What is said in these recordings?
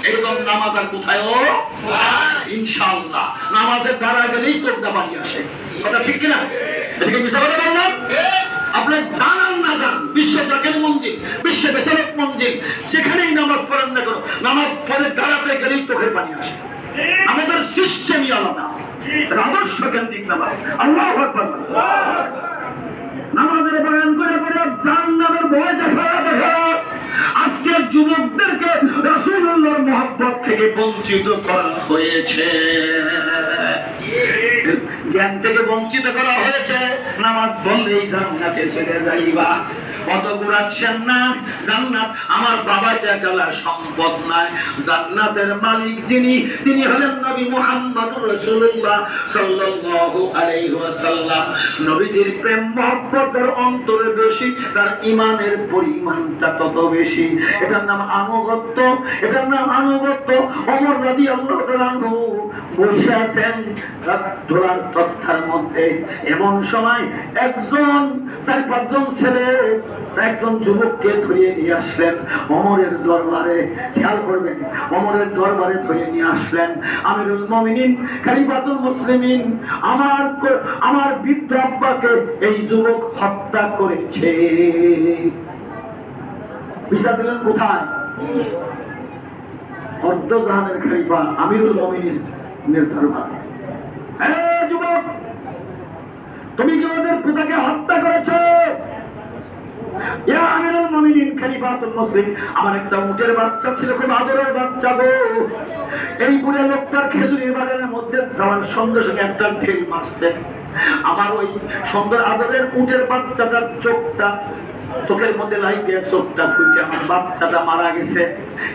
এরকম নামাজ আর কোথায়ও ইনশাআল্লাহ নামাজের দ্বারা গেলেই চোখটা বাড়ি আসে। কথা ঠিক কিনা? এটাকে মিথ্যা কথা বললাম? আপনি জানান না জান, বিশ্ব জাকের মন্দির, বিশ্ব বেসারত মন্দির, যেখানেই নামাজ পড়েন না কেন, নামাজ পড়ে দাঁড়াতে গেলেই চোখের পানি আসে। আমাদের সিস্টেমই আলাদা, আদর্শ কেন্দ্রিক নামাজ। আল্লাহু আকবার। নামাজের বয়ান করে করে জান্নাতের ভয় দেখা আজকের যুবকদেরকে রাসূলুল্লাহর মহব্বত থেকে বঞ্চিত করা হয়েছে, জ্ঞান থেকে বঞ্চিত করা হয়েছে। নামাজ পড়লেই জান্নাতে চলে যাইবা, কত ঘুরাচ্ছেন না। জান্নাত আমার বাবা দেখালার সম্পদ নয়, জান্নাতের মালিক যিনি, তিনি হলেন নবী মুহাম্মদুর রাসূলুল্লাহ সাল্লাল্লাহু আলাইহি ওয়াসাল্লাম। নবীজির প্রেম মহব্বতের অন্তরে বেশি, তার ঈমানের পরিমাণটা তত বেশি। এটার নাম আনুগত্য, এটার নাম আনুগত্য। ওমর রাদিয়াল্লাহু তাআলা আনহু বসে আছেন ধরার তথ্যের মধ্যে, এমন সময় একজন 4-5জন ছেলে একজন যুবককে ধরিয়ে নিয়ে আসলেন ওমরের দরবারে। খেয়াল করবেন, ওমরের দরবারে ধরিয়ে নিয়ে আসলেন। আমিরুল মুমিনিন খলিফাতুল মুসলিমিন, আমার বৃদ্ধ আব্বাকে এই যুবক হত্যা করেছে। বিচার দিলেন কোথায়? অর্ধজাহানের খলিফা আমিরুল মুমিনিন দরবারে। এই যুবক, তুমি কি ওদের পিতাকে হত্যা করেছো? ইয়া আমিরুল মুমিনিন খলিফাতুল মুসলিম, আমার একটা উটের বাচ্চা ছিল, খুব আদরের বাচ্চা গো। এই বুড়ে লোকটার খেজুরের বাগানের মধ্যে যাওয়ার সঙ্গে সঙ্গে একটা ঢেল মারছে। আমার ওই সুন্দর আদরের উটের বাচ্চাটার চোখের মধ্যে লাগিয়ে চোখটা ফুটে আমার বাচ্চাটা মারা গেছে।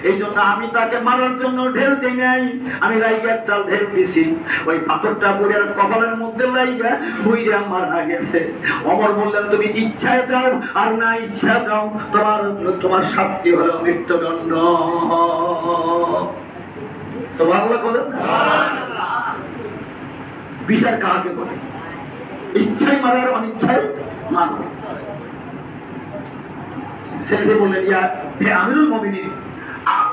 এই জন্য আমি তাকে মারার জন্য ঢেল দিই নাই, আমি লাইগে একটা ঢেল দিছি। ওই পাথরটা বুড়ের কপালের মধ্যে লাইগা বুইরা মারা গেছে। ওমর বললেন, তুমি ইচ্ছায় দাও আর না ইচ্ছা দাও, তোমার শাস্তি হলো মৃত্যুদণ্ড। সুবহানাল্লাহ বলেন। বিচার কাকে বলে? ইচ্ছায় মারার, অনিচ্ছায় মারো। ছেলে বললেন, ইয়া হে আমিরুল মুমিনিন,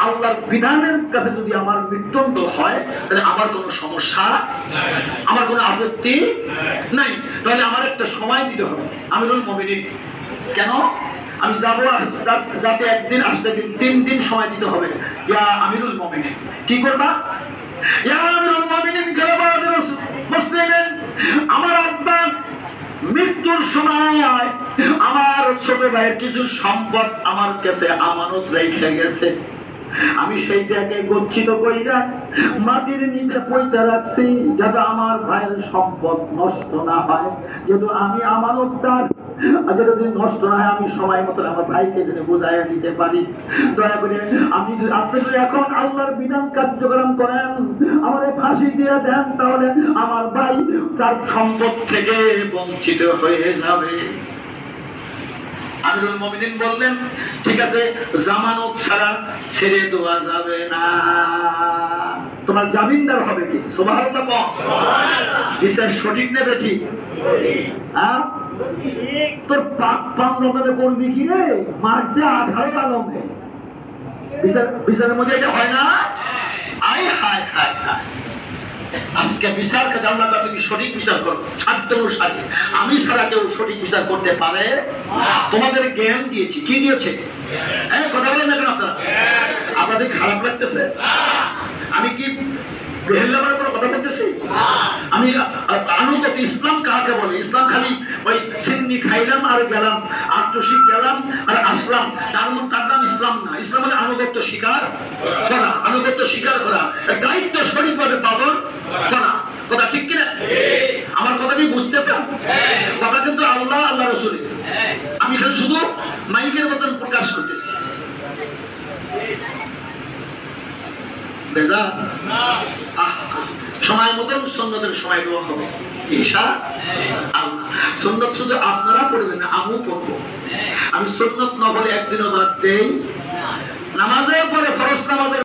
আল্লাহর বিধানের কাছে যদি আমার মৃত্যুদণ্ড হয় তাহলে আমার কোনো সমস্যা, আমার কোনো আপত্তি নাই, তাহলে আমার একটা সময় দিতে হবে। আমিরুল মুমিনিন, কেন? আমি যাবো, যাতে একদিন আসতে 3 দিন সময় দিতে হবে। ইয়া আমিরুল মুমিনিন, কি করবা? ইয়া আমিরুল মুমিনিন খলিফাতুল মুসলিমিন, আমার আব্বা মৃত্যুর সময় আমার ছোট ভাইয়ের কিছু সম্পদ আমার কাছে আমানত রেখে গেছে। আমি সেইটাকে গচ্ছিত কইরা মাটির নিচে পয়সা রাখছি, যাতে আমার ভাইয়ের সম্পদ নষ্ট না হয়। যেহেতু আমি আমানতদার, যদি নষ্ট না হয় আমি সময় মতো আমার ভাইকে যদি বুঝাইয়া দিতে পারি। দয়া করে আপনি যদি এখন আল্লাহর বিধান কার্যক্রম করেন, আমারে ফাঁসি দিয়ে দেন, তাহলে আমার ভাই তার সম্পদ থেকে বঞ্চিত হয়ে যাবে। আমিরুল মুমিনিন বললেন, ঠিক আছে, জামানত ছাড়া ছেড়ে দেওয়া যাবে না। তোমার জামিনদার হবে কি? সুবহানাল্লাহ বল। বিচার সঠিক নেবে ঠিক? হ্যাঁ, তোর পাপ পামরকাতে করবি কি রে? মারছে 18 আলমে। বিচারের মধ্যে এটা হয় না? আয় হায় হায় হায়। আজকে বিচার কাজে আল্লাহ তুমি সঠিক বিচার করো সাধ্য অনুসারে। আমি ছাড়া কেউ সঠিক বিচার করতে পারে? তোমাদের জ্ঞান দিয়েছি, কি দিয়েছে? হ্যাঁ, কথা বলেন না কেন আপনারা? আপনাদের খারাপ লাগতেছে? আমি কি বেহেল্লামের কোনো কথা বলতেছি? আমি আনুগত্য ইসলাম কাকে বলে? ইসলাম খালি ওই সিন্নি খাইলাম আর গেলাম, আত্মশি গেলাম আর আসলাম, তার নাম ইসলাম না। ইসলাম মানে আনুগত্য স্বীকার করা, আনুগত্য স্বীকার করা, দায়িত্ব সঠিকভাবে পালন করা। কথা ঠিক কিনা? আমার কথা কি বুঝতেছেন? কথা কিন্তু আল্লাহ আল্লাহ রসুলের। আমি এখানে শুধু মাইকের মতন প্রকাশ করতেছি। সময় মতন সুন্নতের সময় দেওয়া হবে ইনশাআল্লাহ। সুন্নত শুধু আপনারা পড়বেন না, আমিও পড়বো। আমি সুন্নত না বলে একদিনও বাদ দেই। নামাজের পরে ফরজ নামাজের